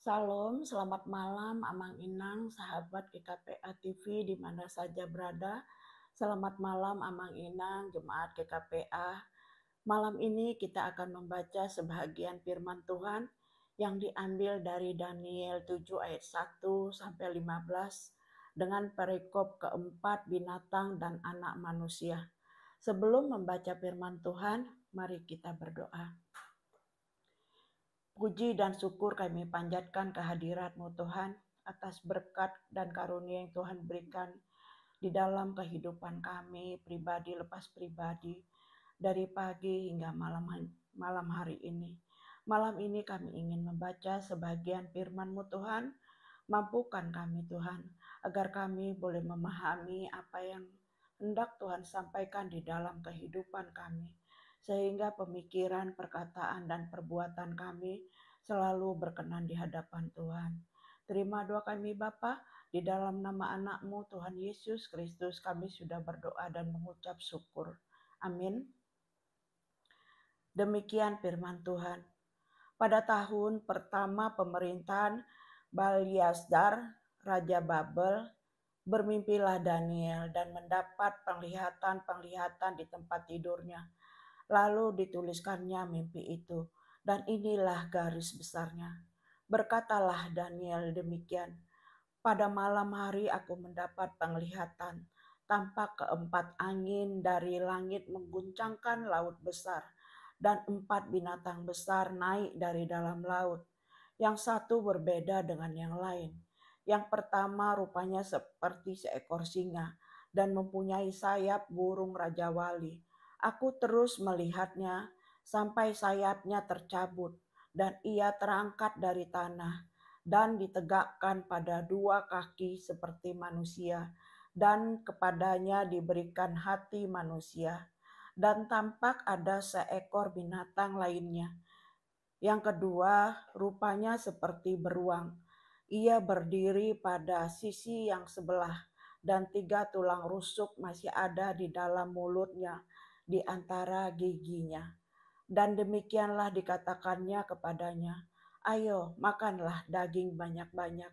Salam, selamat malam Amang Inang, sahabat GKPA TV di mana saja berada. Selamat malam Amang Inang, jemaat GKPA. Malam ini kita akan membaca sebahagian firman Tuhan yang diambil dari Daniel 7 ayat 1 sampai 15 dengan perikop keempat binatang dan anak manusia. Sebelum membaca firman Tuhan, mari kita berdoa. Puji dan syukur kami panjatkan kehadirat-Mu Tuhan atas berkat dan karunia yang Tuhan berikan di dalam kehidupan kami pribadi lepas pribadi dari pagi hingga malam hari ini. Malam ini kami ingin membaca sebagian firman-Mu Tuhan. Mampukan kami Tuhan agar kami boleh memahami apa yang hendak Tuhan sampaikan di dalam kehidupan kami. Sehingga pemikiran, perkataan, dan perbuatan kami selalu berkenan di hadapan Tuhan. Terima doa kami Bapa, di dalam nama anak-Mu Tuhan Yesus Kristus kami sudah berdoa dan mengucap syukur. Amin. Demikian firman Tuhan. Pada tahun pertama pemerintahan Balyasdar, Raja Babel, bermimpilah Daniel dan mendapat penglihatan-penglihatan di tempat tidurnya. Lalu dituliskannya mimpi itu, dan inilah garis besarnya. Berkatalah Daniel demikian, pada malam hari aku mendapat penglihatan, tampak keempat angin dari langit mengguncangkan laut besar, dan empat binatang besar naik dari dalam laut. Yang satu berbeda dengan yang lain. Yang pertama rupanya seperti seekor singa dan mempunyai sayap burung Raja Wali. Aku terus melihatnya sampai sayapnya tercabut dan ia terangkat dari tanah dan ditegakkan pada dua kaki seperti manusia, dan kepadanya diberikan hati manusia. Dan tampak ada seekor binatang lainnya. Yang kedua, rupanya seperti beruang. Ia berdiri pada sisi yang sebelah, dan 3 tulang rusuk masih ada di dalam mulutnya, di antara giginya. Dan demikianlah dikatakannya kepadanya, ayo makanlah daging banyak-banyak.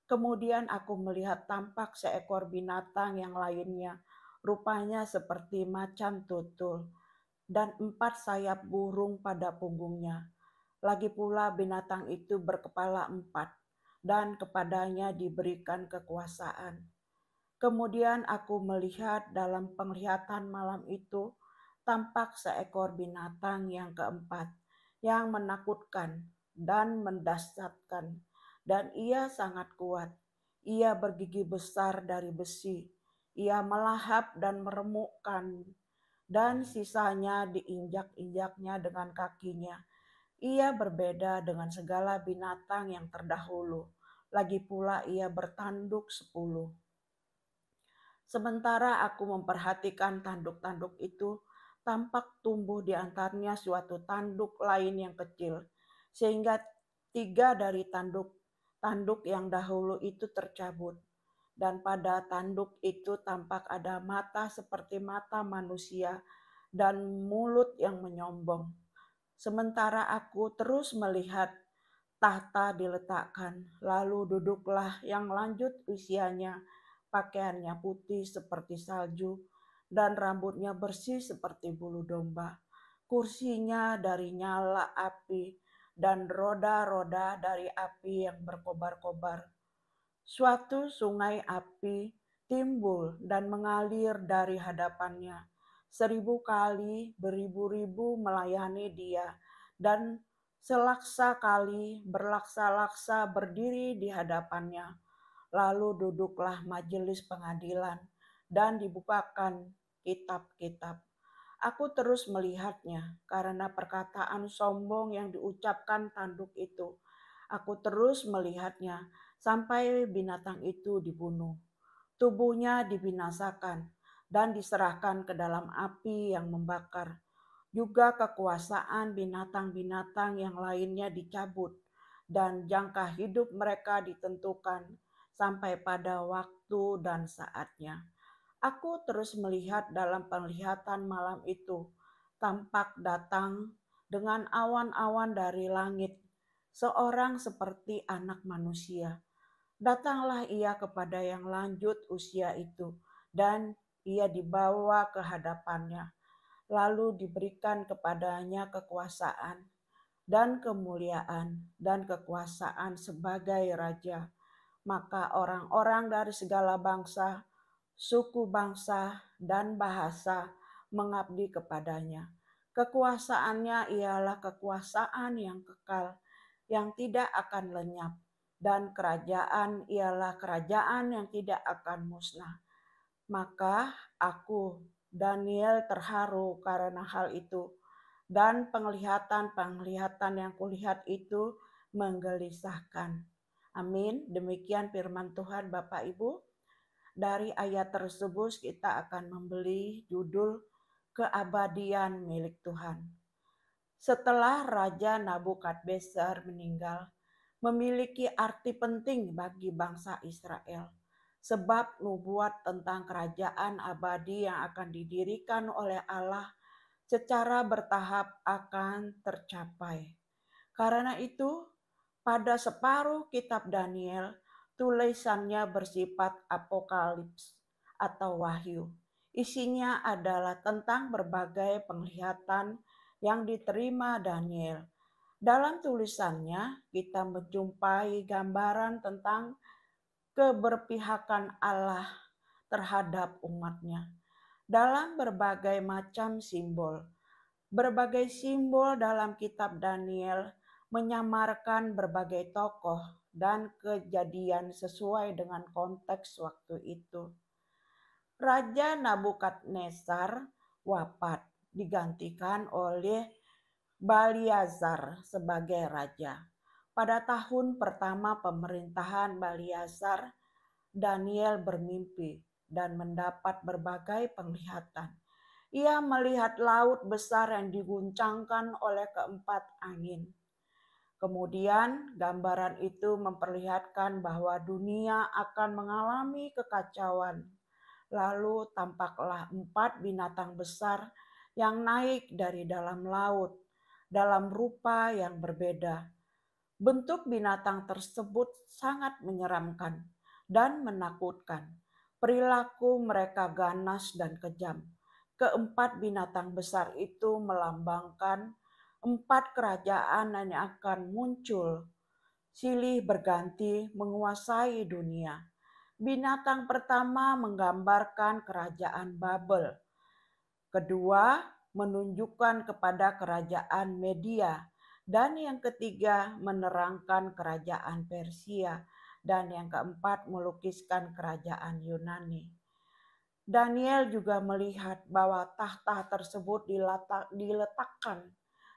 Kemudian aku melihat tampak seekor binatang yang lainnya, rupanya seperti macan tutul, dan 4 sayap burung pada punggungnya. Lagi pula binatang itu berkepala 4, dan kepadanya diberikan kekuasaan. Kemudian aku melihat dalam penglihatan malam itu, tampak seekor binatang yang keempat, yang menakutkan dan mendasarkan, dan ia sangat kuat. Ia bergigi besar dari besi, ia melahap dan meremukkan, dan sisanya diinjak-injaknya dengan kakinya. Ia berbeda dengan segala binatang yang terdahulu. Lagi pula ia bertanduk 10. Sementara aku memperhatikan tanduk-tanduk itu, tampak tumbuh di antaranya suatu tanduk lain yang kecil, sehingga 3 dari tanduk yang dahulu itu tercabut. Dan pada tanduk itu tampak ada mata seperti mata manusia dan mulut yang menyombong. Sementara aku terus melihat, tahta diletakkan, lalu duduklah yang lanjut usianya, pakaiannya putih seperti salju, dan rambutnya bersih seperti bulu domba. Kursinya dari nyala api, dan roda-roda dari api yang berkobar-kobar. Suatu sungai api timbul dan mengalir dari hadapannya. 1000 kali beribu-ribu melayani dia, dan selaksa kali berlaksa-laksa berdiri di hadapannya. Lalu duduklah majelis pengadilan dan dibukakan kitab-kitab. Aku terus melihatnya karena perkataan sombong yang diucapkan tanduk itu. Aku terus melihatnya sampai binatang itu dibunuh. Tubuhnya dibinasakan dan diserahkan ke dalam api yang membakar. Juga kekuasaan binatang-binatang yang lainnya dicabut dan jangka hidup mereka ditentukan sampai pada waktu dan saatnya. Aku terus melihat dalam penglihatan malam itu, tampak datang dengan awan-awan dari langit, seorang seperti anak manusia. Datanglah ia kepada yang lanjut usia itu, dan ia dibawa ke hadapannya. Lalu diberikan kepadanya kekuasaan dan kemuliaan dan kekuasaan sebagai raja. Maka orang-orang dari segala bangsa, suku bangsa, dan bahasa mengabdi kepadanya. Kekuasaannya ialah kekuasaan yang kekal, yang tidak akan lenyap, dan kerajaan ialah kerajaan yang tidak akan musnah. Maka aku, Daniel, terharu karena hal itu, dan penglihatan-penglihatan yang kulihat itu menggelisahkan. Amin. Demikian firman Tuhan Bapak Ibu. Dari ayat tersebut kita akan membeli judul keabadian milik Tuhan. Setelah Raja Nabukadnezar meninggal, memiliki arti penting bagi bangsa Israel. Sebab nubuat tentang kerajaan abadi yang akan didirikan oleh Allah secara bertahap akan tercapai. Karena itu, pada separuh kitab Daniel, tulisannya bersifat apokalips atau wahyu. Isinya adalah tentang berbagai penglihatan yang diterima Daniel. Dalam tulisannya, kita menjumpai gambaran tentang keberpihakan Allah terhadap umatnya dalam berbagai macam simbol. Berbagai simbol dalam kitab Daniel menyamarkan berbagai tokoh dan kejadian sesuai dengan konteks waktu itu. Raja Nabukadnezar wafat, digantikan oleh Belshazzar sebagai raja. Pada tahun pertama pemerintahan Belshazzar, Daniel bermimpi dan mendapat berbagai penglihatan. Ia melihat laut besar yang diguncangkan oleh keempat angin. Kemudian gambaran itu memperlihatkan bahwa dunia akan mengalami kekacauan. Lalu tampaklah 4 binatang besar yang naik dari dalam laut dalam rupa yang berbeda. Bentuk binatang tersebut sangat menyeramkan dan menakutkan. Perilaku mereka ganas dan kejam. Keempat binatang besar itu melambangkan 4 kerajaan yang akan muncul, silih berganti menguasai dunia. Binatang pertama menggambarkan kerajaan Babel. Kedua menunjukkan kepada kerajaan Media. Dan yang ketiga menerangkan kerajaan Persia. Dan yang keempat melukiskan kerajaan Yunani. Daniel juga melihat bahwa tahta tersebut diletakkan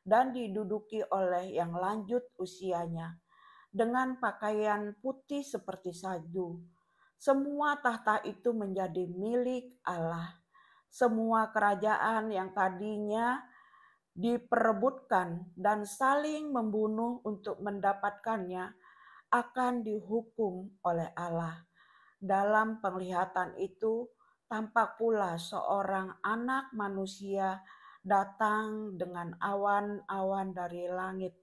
dan diduduki oleh yang lanjut usianya dengan pakaian putih seperti salju. Semua tahta itu menjadi milik Allah. Semua kerajaan yang tadinya diperebutkan dan saling membunuh untuk mendapatkannya akan dihukum oleh Allah. Dalam penglihatan itu, tampak pula seorang anak manusia datang dengan awan-awan dari langit.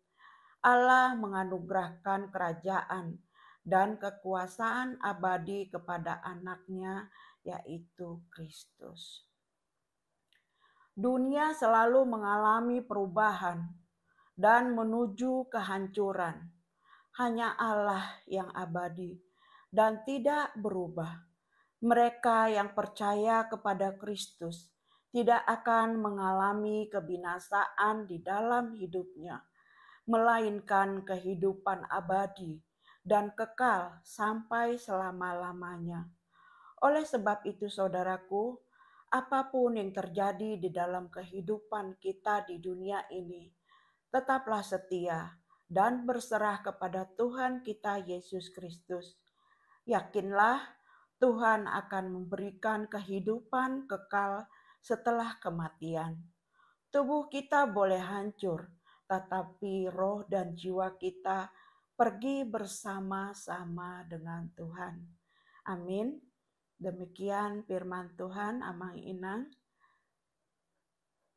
Allah menganugerahkan kerajaan dan kekuasaan abadi kepada anaknya, yaitu Kristus. Dunia selalu mengalami perubahan dan menuju kehancuran. Hanya Allah yang abadi dan tidak berubah. Mereka yang percaya kepada Kristus tidak akan mengalami kebinasaan di dalam hidupnya, melainkan kehidupan abadi dan kekal sampai selama-lamanya. Oleh sebab itu, saudaraku, apapun yang terjadi di dalam kehidupan kita di dunia ini, tetaplah setia dan berserah kepada Tuhan kita Yesus Kristus. Yakinlah Tuhan akan memberikan kehidupan kekal setelah kematian. Tubuh kita boleh hancur, tetapi roh dan jiwa kita pergi bersama-sama dengan Tuhan. Amin. Demikian firman Tuhan, Amang Inang.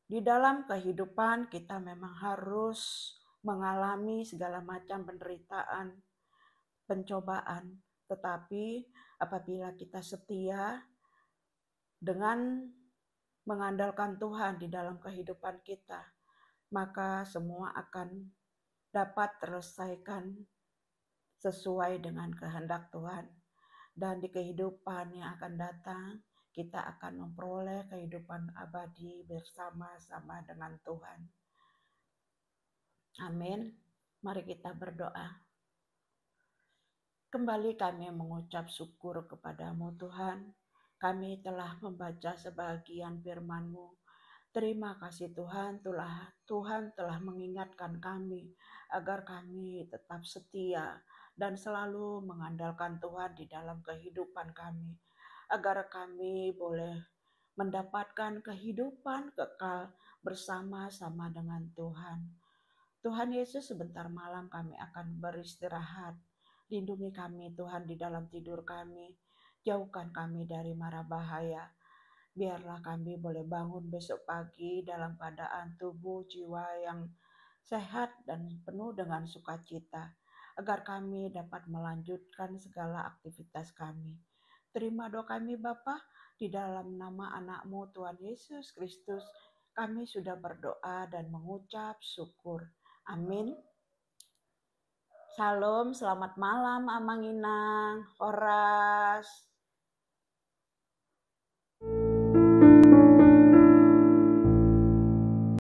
Di dalam kehidupan kita memang harus mengalami segala macam penderitaan, pencobaan. Tetapi apabila kita setia dengan mengandalkan Tuhan di dalam kehidupan kita, maka semua akan dapat terselesaikan sesuai dengan kehendak Tuhan. Dan di kehidupan yang akan datang, kita akan memperoleh kehidupan abadi bersama-sama dengan Tuhan. Amin. Mari kita berdoa. Kembali kami mengucap syukur kepadamu Tuhan. Kami telah membaca sebagian firman-Mu. Terima kasih Tuhan, Tuhan telah mengingatkan kami agar kami tetap setia dan selalu mengandalkan Tuhan di dalam kehidupan kami, agar kami boleh mendapatkan kehidupan kekal bersama-sama dengan Tuhan. Tuhan Yesus, sebentar malam kami akan beristirahat. Lindungi kami Tuhan di dalam tidur kami, jauhkan kami dari mara bahaya. Biarlah kami boleh bangun besok pagi dalam keadaan tubuh jiwa yang sehat dan penuh dengan sukacita, agar kami dapat melanjutkan segala aktivitas kami. Terima doa kami Bapa, di dalam nama anak-Mu Tuhan Yesus Kristus, kami sudah berdoa dan mengucap syukur. Amin. Shalom, selamat malam Amang Inang, Horas.